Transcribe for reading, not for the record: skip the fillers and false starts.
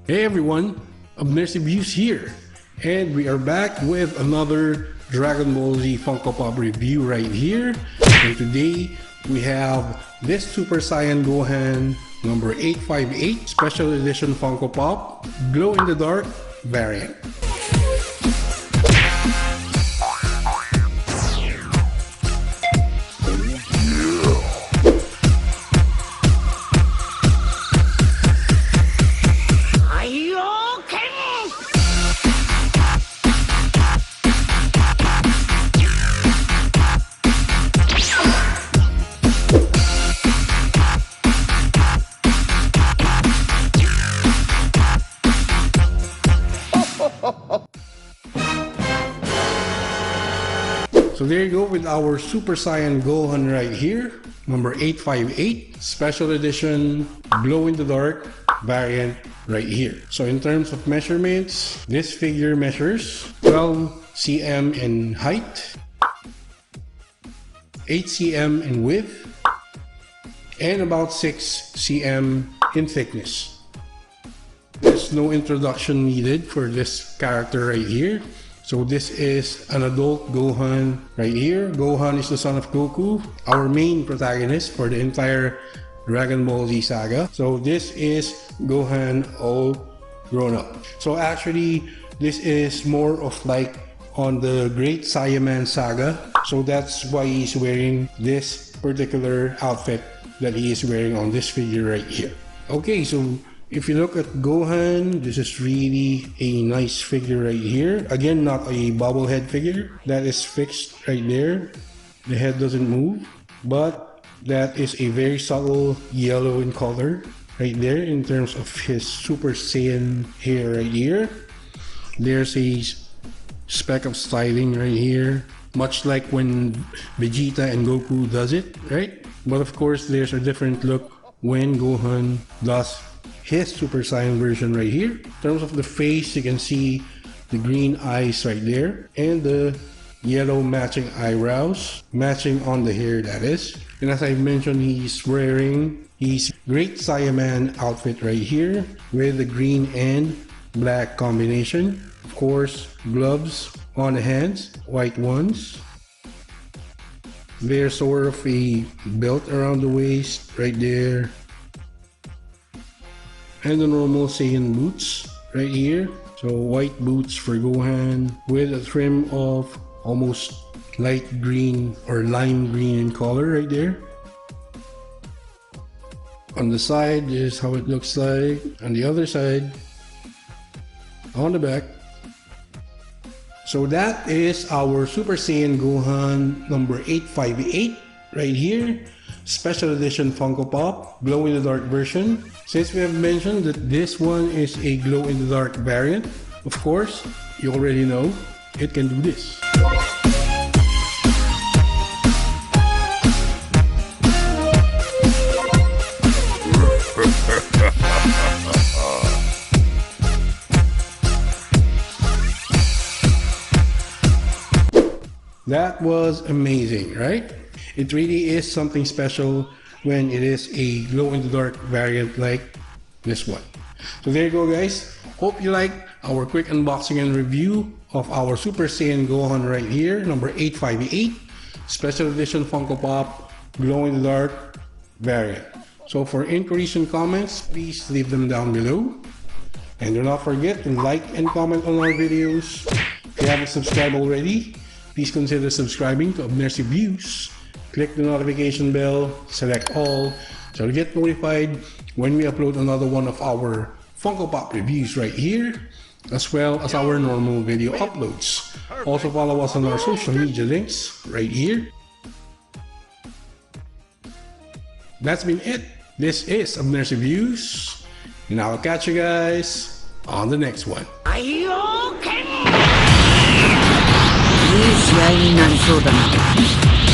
Hey everyone, Abners Reviews here, and we are back with another Dragon Ball Z Funko Pop review right here. And today we have this Super Saiyan Gohan number 858 Special Edition Funko Pop Glow in the Dark variant. So there you go with our Super Saiyan Gohan right here, number 858, Special Edition, Glow in the Dark variant right here. So in terms of measurements, this figure measures 12 cm in height, 8 cm in width, and about 6 cm in thickness. There's no introduction needed for this character right here. So this is an adult Gohan right here. Gohan is the son of Goku, our main protagonist for the entire Dragon Ball Z saga. So this is Gohan all grown up. So actually, this is more of like on the Great Saiyaman saga. So that's why he's wearing this particular outfit that he is wearing on this figure right here. Okay, so if you look at Gohan, this is really a nice figure right here. Again, not a bobblehead figure. That is fixed right there. The head doesn't move, but that is a very subtle yellow in color right there in terms of his Super Saiyan hair right here. There's a speck of styling right here, much like when Vegeta and Goku does it, right? But of course, there's a different look when Gohan does his Super Saiyan version right here. In terms of the face, you can see the green eyes right there and the yellow matching eyebrows, matching on the hair, that is. And as I mentioned, he's wearing his Great Saiyaman outfit right here with the green and black combination. Of course, gloves on the hands, white ones. There's sort of a belt around the waist right there. And the normal Saiyan boots right here. So white boots for Gohan with a trim of almost light green or lime green in color right there. On the side is how it looks like. On the other side, on the back. So that is our Super Saiyan Gohan number 858 right here. Special Edition Funko Pop Glow in the Dark version. Since we have mentioned that this one is a Glow in the Dark variant, of course, you already know it can do this. That was amazing, right? It really is something special when it is a glow-in-the-dark variant like this one. So there you go, guys. Hope you like our quick unboxing and review of our Super Saiyan Gohan right here, number 858, Special Edition Funko Pop glow-in-the-dark variant. So for inquiries and comments, please leave them down below. And do not forget to like and comment on our videos. If you haven't subscribed already, please consider subscribing to Abners Reviews. Click the notification bell, select all, so you get notified when we upload another one of our Funko Pop reviews right here, as well as our normal video uploads. Also follow us on our social media links right here. That's been it. This is Abners Reviews, and I'll catch you guys on the next one. いい試合になりそうだな。